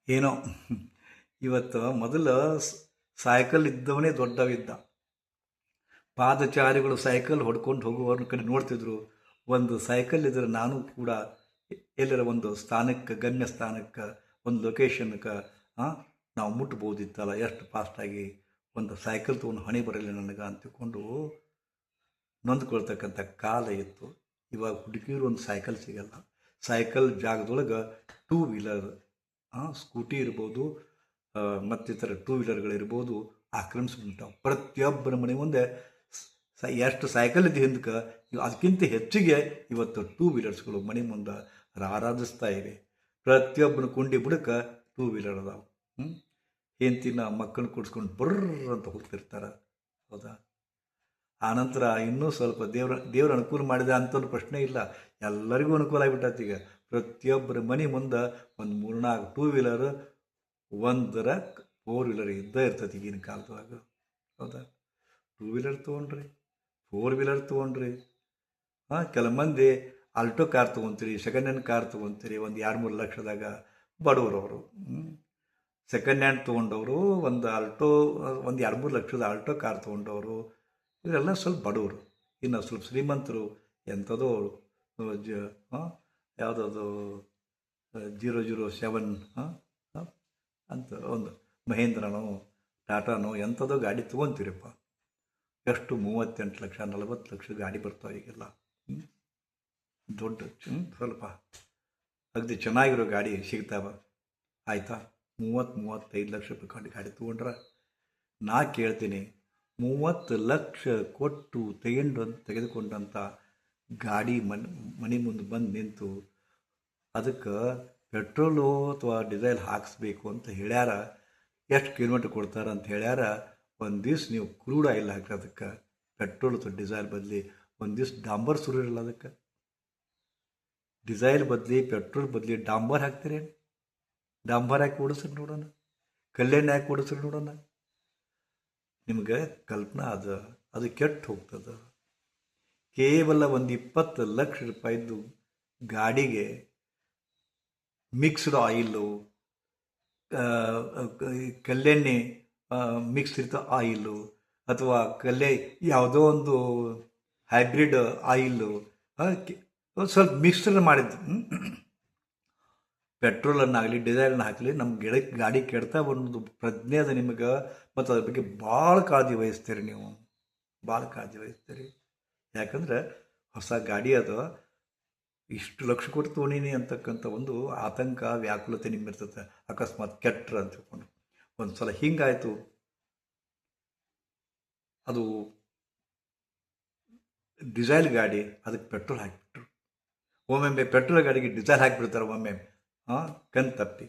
ಏನೋ ಇವತ್ತು ಮೊದಲು ಸೈಕಲ್ ಇದ್ದವನೇ ದೊಡ್ಡವಿದ್ದ. ಪಾದಚಾರಿಗಳು ಸೈಕಲ್ ಹೊಡ್ಕೊಂಡು ಹೋಗುವವ್ರ ಕಡೆ ನೋಡ್ತಿದ್ರು. ಒಂದು ಸೈಕಲ್ ಇದ್ರೆ ನಾನು ಕೂಡ ಎಲ್ಲರ ಒಂದು ಸ್ಥಾನಕ್ಕೆ, ಗಮ್ಯ ಸ್ಥಾನಕ್ಕೆ, ಒಂದು ಲೊಕೇಶನ್ಗೆ ನಾವು ಮುಟ್ಬೋದಿತ್ತಲ್ಲ, ಎಷ್ಟು ಫಾಸ್ಟಾಗಿ ಒಂದು ಸೈಕಲ್ ತೊಗೊಂಡು ಹಣೆ ಬರಲಿ ನನಗೆ ಅಂತ ತಿಳ್ಕೊಂಡು ನೊಂದ್ಕೊಳ್ತಕ್ಕಂಥ ಕಾಲ ಇತ್ತು. ಇವಾಗ ಹುಡುಗಿರು ಒಂದು ಸೈಕಲ್ ಸಿಗಲ್ಲ. ಸೈಕಲ್ ಜಾಗದೊಳಗೆ ಟೂ ವೀಲರ್, ಸ್ಕೂಟಿ ಇರ್ಬೋದು, ಮತ್ತಿತರ ಟೂ ವೀಲರ್ಗಳಿರ್ಬೋದು ಆಕ್ರಮಿಸ್ಬಿಟ್ಟಾವೆ. ಪ್ರತಿಯೊಬ್ಬರ ಮನೆ ಮುಂದೆ ಎಷ್ಟು ಸೈಕಲ್ ಇದ್ದು ಹಿಂದಕ್ಕೆ ಅದಕ್ಕಿಂತ ಹೆಚ್ಚಿಗೆ ಇವತ್ತು ಟೂ ವೀಲರ್ಸ್ಗಳು ಮನೆ ಮುಂದೆ ರಾರಾಜಿಸ್ತಾ ಇವೆ. ಪ್ರತಿಯೊಬ್ಬನ ಕುಂಡಿ ಬುಡಕ್ಕೆ ಟೂ ವೀಲರ್ ಅದಾವೆ. ಹೆಂಡ್ತಿನ ಮಕ್ಕಳನ್ನ ಕೂಡಿಸ್ಕೊಂಡು ಬರ್ರ ಅಂತ ಹೋಗ್ತಿರ್ತಾರೆ. ಹೌದಾ? ಆನಂತರ ಇನ್ನೂ ಸ್ವಲ್ಪ ದೇವ್ರ ಅನುಕೂಲ ಮಾಡಿದೆ ಅಂತ ಪ್ರಶ್ನೆ ಇಲ್ಲ. ಎಲ್ಲರಿಗೂ ಅನುಕೂಲ ಆಗಿಬಿಟ್ಟೈತಿ. ಈಗ ಪ್ರತಿಯೊಬ್ಬರ ಮನೆ ಮುಂದೆ ಒಂದು 3-4 ಟೂ ವೀಲರ್, ಒಂದರ 4 ವೀಲರ್ ಇದ್ದೇ ಇರ್ತೈತಿ ಈಗಿನ ಕಾಲದೊಳಗ. ಹೌದಾ? ಟೂ ವೀಲರ್ ತೊಗೊಂಡ್ರಿ, 4 ವೀಲರ್ ತೊಗೊಂಡ್ರಿ, ಕೆಲ ಮಂದಿ ಆಲ್ಟೋ ಕಾರ್ ತೊಗೊತೀರಿ, ಸೆಕೆಂಡ್ ಹ್ಯಾಂಡ್ ಕಾರ್ ತೊಗೊತೀರಿ. ಒಂದು 2-3 ಲಕ್ಷದಾಗ ಬಡವರು ಅವರು. ಸೆಕೆಂಡ್ ಹ್ಯಾಂಡ್ ತೊಗೊಂಡವರು, ಒಂದು 2-3 ಲಕ್ಷದ ಆಲ್ಟೋ ಕಾರ್ ತೊಗೊಂಡವರು, ಇವರೆಲ್ಲ ಸ್ವಲ್ಪ ಬಡವರು. ಇನ್ನು ಸ್ವಲ್ಪ ಶ್ರೀಮಂತರು ಎಂಥದೋ ಯಾವುದದು 007 ಅಂತ ಒಂದು ಮಹೇಂದ್ರನೋ ಟಾಟಾನೋ ಎಂಥದೋ ಗಾಡಿ ತೊಗೊತೀರಪ್ಪ. ಎಷ್ಟು 38 ಲಕ್ಷ 40 ಲಕ್ಷ ಗಾಡಿ ಬರ್ತಾವೆ ಈಗೆಲ್ಲ. ದೊಡ್ಡ ಸ್ವಲ್ಪ ಅಗದಿ ಚೆನ್ನಾಗಿರೋ ಗಾಡಿ ಸಿಗ್ತಾವ. ಆಯಿತಾ? 30-35 ಲಕ್ಷ ರೂಪಾಯಿ ಗಾಡಿ ತೊಗೊಂಡ್ರೆ ನಾ ಕೇಳ್ತೀನಿ, 30 ಲಕ್ಷ ಕೊಟ್ಟು ತೆಗೆದುಕೊಂಡಂಥ ಗಾಡಿ ಮನೆ ಮುಂದೆ ಬಂದು ನಿಂತು ಅದಕ್ಕೆ ಪೆಟ್ರೋಲು ಅಥವಾ ಡೀಸೆಲ್ ಹಾಕಿಸ್ಬೇಕು ಅಂತ ಹೇಳ್ಯಾರ. ಎಷ್ಟು ಕಿಲೋಮೀಟ್ರ್ ಕೊಡ್ತಾರೆ ಅಂತ ಹೇಳ್ಯಾರ. ಒಂದು ದಿವ್ಸ ನೀವು ಕ್ರೂಡ್ ಆಯಿಲ್ ಹಾಕ್ರಿ ಅದಕ್ಕೆ, ಪೆಟ್ರೋಲ್ ಅಥವಾ ಡಿಸೈಲ್ ಬದಲಿ ಒಂದು ದಿವ್ಸ ಡಾಂಬರ್ ಸುರಿರಲ್ಲ ಅದಕ್ಕೆ. ಡಿಸೈಲ್ ಬದಲಿ, ಪೆಟ್ರೋಲ್ ಬದಲಿ ಡಾಂಬರ್ ಹಾಕ್ತೀರಿ. ಡಾಂಬರ್ ಹಾಕಿ ಓಡಿಸ್ರಿ ನೋಡೋಣ, ಕಲ್ಲೆಣ್ಣೆ ಹಾಕಿ ಓಡಿಸ್ರಿ ನೋಡೋಣ. ನಿಮ್ಗೆ ಕಲ್ಪನಾ ಅದು ಕೆಟ್ಟು ಹೋಗ್ತದೆ. ಕೇವಲ ಒಂದು 20 ಲಕ್ಷ ರೂಪಾಯಿದ್ದು ಗಾಡಿಗೆ ಮಿಕ್ಸ್ಡ್ ಆಯಿಲು, ಕಲ್ಲೆಣ್ಣೆ ಮಿಕ್ಸ್ ಇರ್ತ ಆಯಿಲು, ಅಥವಾ ಯಾವುದೋ ಒಂದು ಹೈಬ್ರಿಡ್ ಆಯಿಲು ಸ್ವಲ್ಪ ಮಿಕ್ಸ್ಚರ್ ಮಾಡಿದ್ದು ಪೆಟ್ರೋಲನ್ನಾಗಲಿ ಡೀಸೆಲನ್ನ ಹಾಕಲಿ ನಮ್ಮ ಗಾಡಿ ಕೆಡ್ತಾ ಅನ್ನೋದು ಪ್ರಜ್ಞೆ ಅದ ನಿಮಗೆ. ಮತ್ತು ಅದ್ರ ಬಗ್ಗೆ ಭಾಳ ಕಾಳಜಿ ವಹಿಸ್ತೀರಿ ನೀವು, ಭಾಳ ಕಾಳಜಿ ವಹಿಸ್ತೀರಿ. ಯಾಕಂದ್ರೆ ಹೊಸ ಗಾಡಿ ಅದು, ಇಷ್ಟು ಲಕ್ಷ ಕೊಟ್ಟು ತೊಗೊಂಡಿನಿ ಅಂತಕ್ಕಂಥ ಒಂದು ಆತಂಕ, ವ್ಯಾಕುಲತೆ ನಿಮ್ಮಿರ್ತದೆ. ಅಕಸ್ಮಾತ್ ಕೆಟ್ರ ಅಂತ ತಿಳ್ಕೊಂಡು ಒಂದು ಸಲ ಹಿಂಗಾಯಿತು. ಅದು ಡಿಸೈಲ್ ಗಾಡಿ, ಅದಕ್ಕೆ ಪೆಟ್ರೋಲ್ ಹಾಕಿಬಿಟ್ರು. ಒಮ್ಮೊಮ್ಮೆ ಪೆಟ್ರೋಲ್ ಗಾಡಿಗೆ ಡಿಸೈಲ್ ಹಾಕಿಬಿಡ್ತಾರೆ, ಒಮ್ಮೆ ಕಣ್ ತಪ್ಪಿ.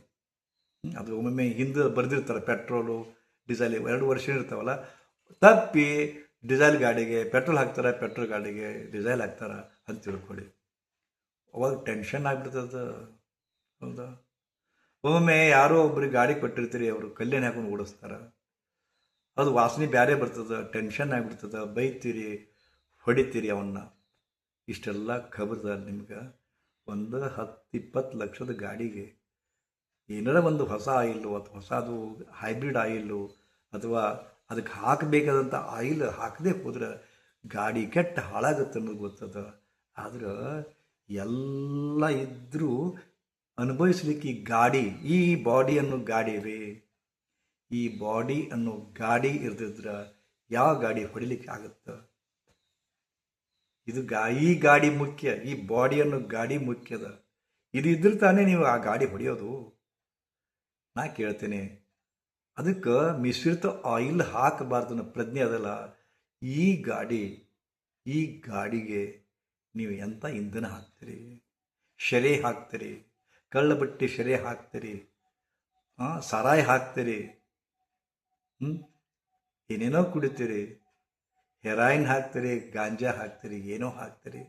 ಅದು ಒಮ್ಮೊಮ್ಮೆ ಹಿಂದೆ ಬರೆದಿರ್ತಾರೆ ಪೆಟ್ರೋಲು ಡಿಸೈಲ್ 2 ವರ್ಷ ಇರ್ತಾವಲ್ಲ, ತಪ್ಪಿ ಡಿಸೈಲ್ ಗಾಡಿಗೆ ಪೆಟ್ರೋಲ್ ಹಾಕ್ತಾರೆ, ಪೆಟ್ರೋಲ್ ಗಾಡಿಗೆ ಡಿಸೈಲ್ ಹಾಕ್ತಾರೆ ಅಂತ ತಿಳ್ಕೊಳ್ಳಿ. ಅವಾಗ ಟೆನ್ಷನ್ ಆಗಿಬಿಡ್ತದೆ. ಹೌದಾ? ಒಮ್ಮೊಮ್ಮೆ ಯಾರೋ ಒಬ್ರಿಗೆ ಗಾಡಿ ಕೊಟ್ಟಿರ್ತೀರಿ, ಅವರು ಕಲ್ಯಾಣ ಹಾಕೊಂಡು ಓಡಿಸ್ತಾರೆ, ಅದು ವಾಸನೆ ಬೇರೆ ಬರ್ತದೆ, ಟೆನ್ಷನ್ ಆಗಿಬಿಡ್ತದೆ, ಬೈತೀರಿ, ಹೊಡಿತೀರಿ ಅವನ್ನ. ಇಷ್ಟೆಲ್ಲ ಖಬರ್ದಾರ್ ನಿಮ್ಗೆ. ಒಂದು 10-20 ಲಕ್ಷದ ಗಾಡಿಗೆ ಏನಾರ ಒಂದು ಹೊಸ ಆಯಿಲು ಅಥವಾ ಹೊಸದು ಹೈಬ್ರಿಡ್ ಆಯಿಲು ಅಥವಾ ಅದಕ್ಕೆ ಹಾಕಬೇಕಾದಂಥ ಆಯಿಲ್ ಹಾಕದೆ ಹೋದ್ರೆ ಗಾಡಿ ಕೆಟ್ಟ ಹಾಳಾಗುತ್ತೆ ಅನ್ನೋದು ಗೊತ್ತದ. ಆದ್ರೆ ಎಲ್ಲ ಇದ್ದರೂ ಅನುಭವಿಸ್ಲಿಕ್ಕೆ ಈ ಬಾಡಿ ಅನ್ನೋ ಗಾಡಿ ಇವೆ. ಈ ಬಾಡಿ ಅನ್ನೋ ಗಾಡಿ ಇರ್ದಿದ್ರೆ ಯಾವ ಗಾಡಿ ಹೊಡಿಲಿಕ್ಕೆ ಆಗುತ್ತೆ? ಈ ಗಾಡಿ ಮುಖ್ಯ, ಈ ಬಾಡಿ ಅನ್ನೋ ಗಾಡಿ ಮುಖ್ಯದ. ಇದು ಇದ್ರೆ ತಾನೇ ನೀವು ಆ ಗಾಡಿ ಹೊಡೆಯೋದು. ನಾ ಕೇಳ್ತೇನೆ, ಅದಕ್ಕೆ ಮಿಶ್ರಿತ ಆಯಿಲ್ ಹಾಕಬಾರ್ದು ಅನ್ನೋ ಪ್ರಜ್ಞೆ ಅದಲ್ಲ. ಈ ಗಾಡಿಗೆ ನೀವು ಎಂಥ ಇಂಧನ ಹಾಕ್ತೀರಿ? ಶೆರೆ ಹಾಕ್ತೀರಿ, ಕಳ್ಳಬಟ್ಟಿ ಶೆರೆ ಹಾಕ್ತೀರಿ, ಸಾರಾಯಿ ಹಾಕ್ತೀರಿ, ಏನೇನೋ ಕುಡಿತೀರಿ, ಹೆರಾಯಿನ್ ಹಾಕ್ತೀರಿ, ಗಾಂಜಾ ಹಾಕ್ತೀರಿ, ಏನೋ ಹಾಕ್ತೀರಿ.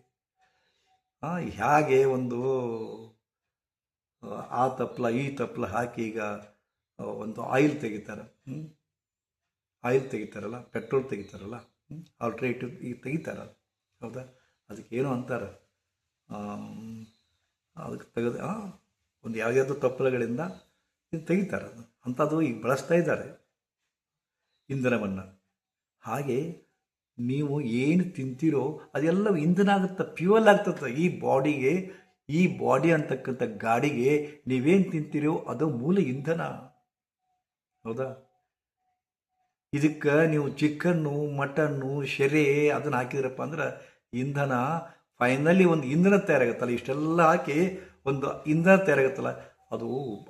ಹೇಗೆ ಒಂದು ಆ ತಪ್ಪಲ ಈ ತಪ್ಪಲ ಹಾಕಿ ಈಗ ಒಂದು ಆಯಿಲ್ ತೆಗಿತಾರೆ, ತೆಗಿತಾರಲ್ಲ, ಪೆಟ್ರೋಲ್ ತೆಗಿತಾರಲ್ಲ, ಆಲ್ಟ್ರೇಟಿವ್ ಈಗ ತೆಗಿತಾರ. ಹೌದಾ? ಅದಕ್ಕೆ ಏನೋ ಅಂತಾರೆ, ಅದಕ್ಕೆ ತೆಗೆದು ಒಂದು ಯಾವುದ್ಯಾವುದೋ ತಪ್ಪಲಗಳಿಂದ ಇದು ತೆಗಿತಾರೆ, ಅದು ಅಂಥದ್ದು ಈಗ ಬಳಸ್ತಾ ಇದ್ದಾರೆ ಇಂಧನವನ್ನು. ಹಾಗೆ ನೀವು ಏನು ತಿಂತೀರೋ ಅದೆಲ್ಲ ಇಂಧನ ಆಗುತ್ತೆ, ಫ್ಯೂಯಲ್ ಆಗ್ತದೆ ಈ ಬಾಡಿಗೆ. ಈ ಬಾಡಿ ಅಂತಕ್ಕಂಥ ಗಾಡಿಗೆ ನೀವೇನು ತಿಂತೀರೋ ಅದು ಮೂಲ ಇಂಧನ. ಹೌದಾ? ಇದಕ್ಕೆ ನೀವು ಚಿಕನ್ನು, ಮಟನ್ನು, ಶೆರೆ ಅದನ್ನು ಹಾಕಿದ್ರಪ್ಪ ಅಂದ್ರೆ ಇಂಧನ ಫೈನಲಿ ಒಂದು ಇಂಧನ ತಯಾರಾಗುತ್ತಲ್ಲ, ಇಷ್ಟೆಲ್ಲ ಹಾಕಿ ಒಂದು ಇಂಧನ ತಯಾರಾಗುತ್ತಲ್ಲ, ಅದು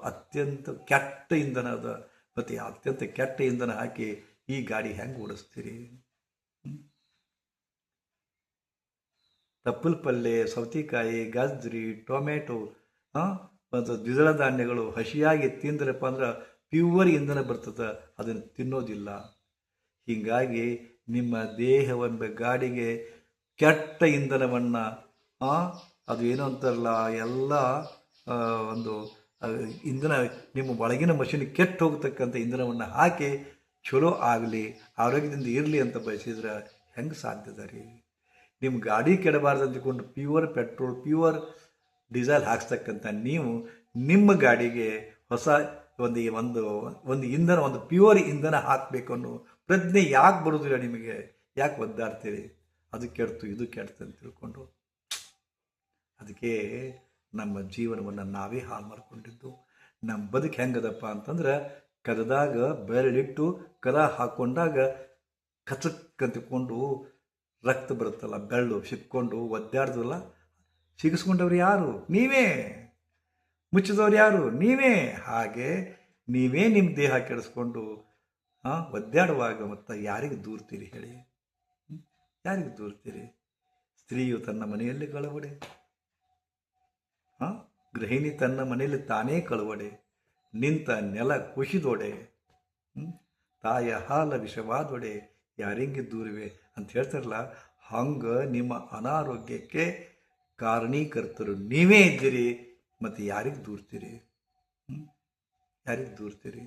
ಅತ್ಯಂತ ಕೆಟ್ಟ ಇಂಧನ ಅದ. ಮತ್ತು ಅತ್ಯಂತ ಕೆಟ್ಟ ಇಂಧನ ಹಾಕಿ ಈ ಗಾಡಿ ಹೆಂಗೆ ಓಡಿಸ್ತೀರಿ? ತಪ್ಪಲ ಪಲ್ಯ, ಸೌತೆಕಾಯಿ, ಗಜ್ರಿ, ಟೊಮೆಟೊ ಮತ್ತು ದ್ವಿದಳ ಧಾನ್ಯಗಳು ಹಸಿಯಾಗಿ ತಿಂದ್ರಪ್ಪ ಅಂದ್ರೆ ಪ್ಯೂವರ್ ಇಂಧನ ಬರ್ತದೆ, ಅದನ್ನು ತಿನ್ನೋದಿಲ್ಲ. ಹೀಗಾಗಿ ನಿಮ್ಮ ದೇಹವೆಂಬ ಗಾಡಿಗೆ ಕೆಟ್ಟ ಇಂಧನವನ್ನು, ಅದು ಏನೋ ಅಂತಾರಲ್ಲ, ಎಲ್ಲ ಒಂದು ಇಂಧನ ನಿಮ್ಮ ಒಳಗಿನ ಮಷಿನ್ ಕೆಟ್ಟು ಹೋಗ್ತಕ್ಕಂಥ ಇಂಧನವನ್ನು ಹಾಕಿ ಚಲೋ ಆಗಲಿ, ಆರೋಗ್ಯದಿಂದ ಇರಲಿ ಅಂತ ಬಯಸಿದ್ರೆ ಹೆಂಗೆ ಸಾಧ್ಯದ ರೀ? ನಿಮ್ಮ ಗಾಡಿ ಕೆಡಬಾರ್ದು ಅಂದ್ಕೊಂಡು ಪ್ಯೂವರ್ ಪೆಟ್ರೋಲ್, ಪ್ಯೂವರ್ ಡೀಸೆಲ್ ಹಾಕ್ಸ್ತಕ್ಕಂಥ ನೀವು ನಿಮ್ಮ ಗಾಡಿಗೆ ಹೊಸ ಒಂದು ಒಂದು ಒಂದು ಇಂಧನ, ಒಂದು ಪ್ಯೂರ್ ಇಂಧನ ಹಾಕಬೇಕು ಅನ್ನೋ ಪ್ರಜ್ಞೆ ಯಾಕೆ ಬರೋದಿಲ್ಲ ನಿಮಗೆ? ಯಾಕೆ ಒದ್ದಾಡ್ತೀರಿ? ಅದು ಕೆಡ್ತು, ಇದು ಕೆಡ್ತು ಅಂತ ತಿಳ್ಕೊಂಡು. ಅದಕ್ಕೆ ನಮ್ಮ ಜೀವನವನ್ನು ನಾವೇ ಹಾಳು ಮಾಡಿಕೊಂಡಿದ್ದು. ನಮ್ಮ ಬದುಕು ಹೆಂಗದಪ್ಪ ಅಂತಂದ್ರೆ, ಕದದಾಗ ಬೆರಳಿಟ್ಟು ಕದ ಹಾಕ್ಕೊಂಡಾಗ ಕಚಕ್ಕಂತಿಕೊಂಡು ರಕ್ತ ಬರುತ್ತಲ್ಲ, ಬೆಳ್ಳು ಸಿಕ್ಕೊಂಡು ಒದ್ದಾಡ್ದಲ್ಲ, ಸಿಗಿಸ್ಕೊಂಡವ್ರು ಯಾರು? ನೀವೇ. ಮುಚ್ಚಿದವ್ರು ಯಾರು? ನೀವೇ. ಹಾಗೆ ನೀವೇ ನಿಮ್ಮ ದೇಹ ಕೆಡಿಸ್ಕೊಂಡು ಒದ್ದಾಡುವಾಗ ಮತ್ತು ಯಾರಿಗೆ ದೂರ್ತೀರಿ ಹೇಳಿ? ಯಾರಿಗೆ ದೂರ್ತೀರಿ? ಸ್ತ್ರೀಯು ತನ್ನ ಮನೆಯಲ್ಲಿ ಕಳವಡೆ, ಗೃಹಿಣಿ ತನ್ನ ಮನೆಯಲ್ಲಿ ತಾನೇ ಕಳವಡೆ, ನಿಂತ ನೆಲ ಕುಸಿದೊಡೆ, ತಾಯ ಹಾಲ ವಿಷವಾದೊಡೆ, ಯಾರಿಂಗೆ ದೂರಿವೆ ಅಂತ ಹೇಳ್ತಾರಲ್ಲ, ಹಂಗೆ ನಿಮ್ಮ ಅನಾರೋಗ್ಯಕ್ಕೆ ಕಾರಣೀಕರ್ತರು ನೀವೇ ಇದ್ದೀರಿ. ಮತ್ತು ಯಾರಿಗೆ ದೂರ್ತೀರಿ? ಯಾರಿಗೆ ದೂರ್ತೀರಿ?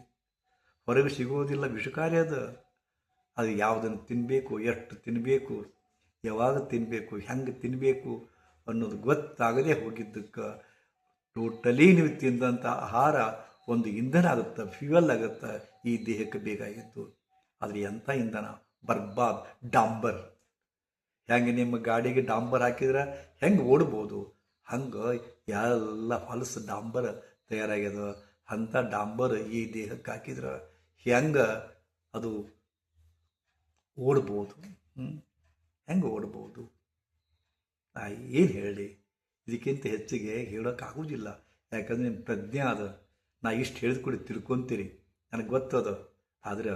ಹೊರಗೆ ಸಿಗೋದಿಲ್ಲ, ವಿಷಕಾರಿ ಅದು ಯಾವುದನ್ನು ತಿನ್ನಬೇಕು, ಎಷ್ಟು ತಿನ್ನಬೇಕು, ಯಾವಾಗ ತಿನ್ನಬೇಕು, ಹೆಂಗೆ ತಿನ್ನಬೇಕು ಅನ್ನೋದು ಗೊತ್ತಾಗದೇ ಹೋಗಿದ್ದಕ್ಕೆ ಟೋಟಲಿ ನೀವು ತಿಂದಂಥ ಆಹಾರ ಒಂದು ಇಂಧನ ಆಗುತ್ತೆ, ಫ್ಯೂಯಲ್ ಆಗುತ್ತೆ ಈ ದೇಹಕ್ಕೆ ಬೇಕಾಗಿತ್ತು. ಆದರೆ ಎಂಥ ಇಂಧನ? ಬರ್ಬಾದ್ ಡಾಂಬರ್. ಹೆಂಗೆ ನಿಮ್ಮ ಗಾಡಿಗೆ ಡಾಂಬರ್ ಹಾಕಿದ್ರೆ ಹೆಂಗೆ ಓಡ್ಬೋದು, ಹಂಗೆ ಎಲ್ಲ ಹೊಲಸು ಡಾಂಬರ್ ತಯಾರಾಗ್ಯದ. ಅಂಥ ಡಾಂಬರ್ ಈ ದೇಹಕ್ಕೆ ಹಾಕಿದ್ರೆ ಹೆಂಗೆ ಅದು ಓಡ್ಬೋದು? ಹೆಂಗೆ ಓಡ್ಬೋದು? ನಾ ಏನು ಹೇಳಿ? ಇದಕ್ಕಿಂತ ಹೆಚ್ಚಿಗೆ ಹೇಳೋಕ್ಕಾಗೋದಿಲ್ಲ. ಯಾಕಂದರೆ ನಿಮ್ಮ ಪ್ರಜ್ಞೆ ಅದ. ನಾ ಇಷ್ಟು ಹೇಳಿದ್ಕೊಡಿ ತಿಳ್ಕೊತೀರಿ, ನನಗೆ ಗೊತ್ತದ. ಆದರೆ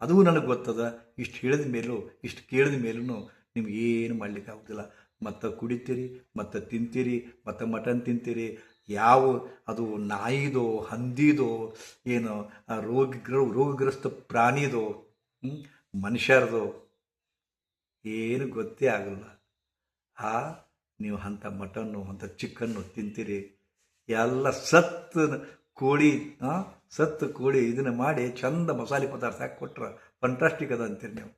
ಅದು ನನಗೆ ಗೊತ್ತದ. ಇಷ್ಟು ಹೇಳಿದ ಮೇಲೂ, ಇಷ್ಟು ಕೇಳಿದ ಮೇಲೂ ನಿಮ್ಗೆ ಏನು ಮಾಡ್ಲಿಕ್ಕೆ ಆಗೋದಿಲ್ಲ. ಮತ್ತು ಕುಡಿತೀರಿ, ಮತ್ತು ತಿಂತೀರಿ, ಮತ್ತು ಮಟನ್ ತಿಂತೀರಿ. ಯಾವ ಅದು ನಾಯಿದೋ, ಹಂದಿದೋ, ಏನು ರೋಗಗ್ರಸ್ತ ಪ್ರಾಣಿದೋ, ಮನುಷ್ಯರದೋ ಏನು ಗೊತ್ತೇ ಆಗಲ್ಲ. ನೀವು ಅಂಥ ಮಟನ್ನು, ಅಂಥ ಚಿಕನ್ನು ತಿಂತೀರಿ. ಎಲ್ಲ ಸತ್ತು ಕೋಳಿ ಇದನ್ನು ಮಾಡಿ ಚಂದ ಮಸಾಲೆ ಪದಾರ್ಥ ಹಾಕಿ ಕೊಟ್ರೆ ಫಂಟಾಸ್ಟಿಕ್ ಅದ ಅಂತೀರಿ ನೀವು.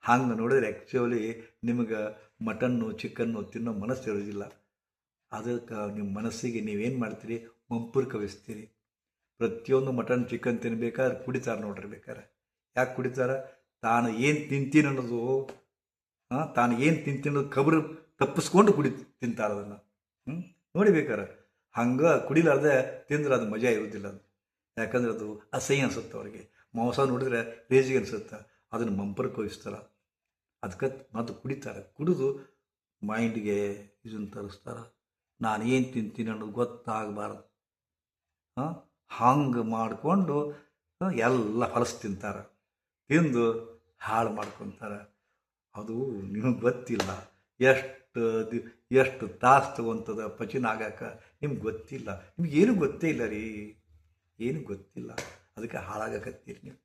ಹಂಗೆ ನೋಡಿದ್ರೆ ಆ್ಯಕ್ಚುಲಿ ನಿಮಗೆ ಮಟನ್ನು, ಚಿಕನ್ನು ತಿನ್ನೋ ಮನಸ್ಸು ಇರೋದಿಲ್ಲ. ಅದಕ್ಕೆ ನಿಮ್ಮ ಮನಸ್ಸಿಗೆ ನೀವೇನು ಮಾಡ್ತೀರಿ? ಮಂಪುರು ಕವಿಸ್ತೀರಿ. ಪ್ರತಿಯೊಂದು ಮಟನ್, ಚಿಕನ್ ತಿನ್ಬೇಕಾದ್ರೆ ಕುಡಿತಾರೆ ನೋಡ್ರಿ. ಬೇಕಾರೆ ಯಾಕೆ ಕುಡಿತಾರೆ? ತಾನು ಏನು ತಿಂತೀನಿ ಅನ್ನೋದು, ತಾನು ಏನು ತಿಂತೀನಿ ಅನ್ನೋದು ಖಬರು ತಪ್ಪಿಸ್ಕೊಂಡು ತಿಂತಾರೆ ಅದನ್ನು. ನೋಡಿಬೇಕಾರೆ ಹಂಗೆ ಕುಡಿಲಾರ್ದೆ ತಿಂದ್ರೆ ಅದು ಮಜಾ ಇರೋದಿಲ್ಲ. ಅದು ಯಾಕಂದ್ರೆ ಅದು ಅಸಹ್ಯ ಅನಿಸುತ್ತೆ ಅವ್ರಿಗೆ. ಮಾಂಸ ನೋಡಿದ್ರೆ ರೇಜಿಗೆ ಅನಿಸುತ್ತೆ. ಅದನ್ನು ಮಂಪರು ಕವಿಸ್ತಾರೆ. ಅದಕ್ಕೆ ಮತ್ತು ಕುಡಿತಾರೆ. ಕುಡಿದು ಮೈಂಡ್ಗೆ ಇದನ್ನು ತರಿಸ್ತಾರೆ. ನಾನು ಏನು ತಿಂತೀನಿ ಅನ್ನೋದು ಗೊತ್ತಾಗಬಾರ್ದು. ಹಂಗೆ ಮಾಡಿಕೊಂಡು ಎಲ್ಲ ಹೊಲಸು ತಿಂತಾರೆ. ತಿಂದು ಹಾಳು ಮಾಡ್ಕೊತಾರೆ. ಅದು ನಿಮಗೆ ಗೊತ್ತಿಲ್ಲ ಎಷ್ಟು ತಾಸು ತಗೊಂತದ ಪಚನ ಆಗಕ್ಕೆ. ನಿಮ್ಗೆ ಗೊತ್ತಿಲ್ಲ. ನಿಮ್ಗೇನು ಗೊತ್ತೇ ಇಲ್ಲ ರೀ, ಏನು ಗೊತ್ತಿಲ್ಲ. ಅದಕ್ಕೆ ಹಾಳಾಗಕತ್ತೀರಿ ನೀವು.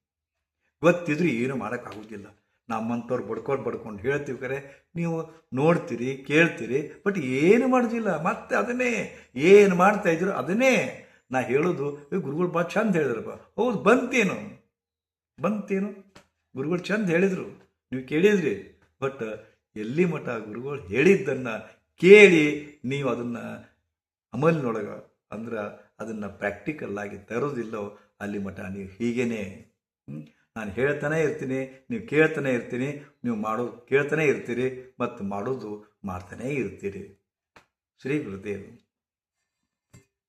ಗೊತ್ತಿದ್ರೂ ಏನು ಮಾಡೋಕ್ಕಾಗೋದಿಲ್ಲ. ನಮ್ಮಂಥವ್ರು ಬಡ್ಕೊಂಡು ಹೇಳ್ತೀವಿ ಕರೆ, ನೀವು ನೋಡ್ತೀರಿ, ಕೇಳ್ತೀರಿ, ಬಟ್ ಏನು ಮಾಡೋದಿಲ್ಲ. ಮತ್ತೆ ಅದನ್ನೇ ಏನು ಮಾಡ್ತಾಯಿದ್ರು ಅದನ್ನೇ ನಾ ಹೇಳೋದು. ಗುರುಗಳು ಭಾಳ ಚಂದ ಹೇಳಿದ್ರಪ್ಪ. ಹೌದು, ಬಂತೇನು ಗುರುಗಳು ಚಂದ ಹೇಳಿದರು, ನೀವು ಕೇಳಿದ್ರಿ. ಬಟ್ ಎಲ್ಲಿ ಮಠ ಗುರುಗಳು ಹೇಳಿದ್ದನ್ನು ಕೇಳಿ ನೀವು ಅದನ್ನು ಅಮಲಿನೊಳಗೆ ಅಂದ್ರೆ ಅದನ್ನು ಪ್ರಾಕ್ಟಿಕಲ್ ಆಗಿ ತರೋದಿಲ್ಲೋ ಅಲ್ಲಿ ಮಠ ನೀವು ಹೀಗೇ ನಾನು ಹೇಳ್ತಾನೆ ಇರ್ತೀನಿ, ನೀವು ಕೇಳ್ತಾನೆ ಇರ್ತೀನಿ, ನೀವು ಮಾಡೋದು ಕೇಳ್ತಾನೆ ಇರ್ತೀರಿ ಮತ್ತು ಮಾಡೋದು ಮಾಡ್ತಾನೇ ಇರ್ತೀರಿ. ಶ್ರೀ ಗುರುದೇವ್.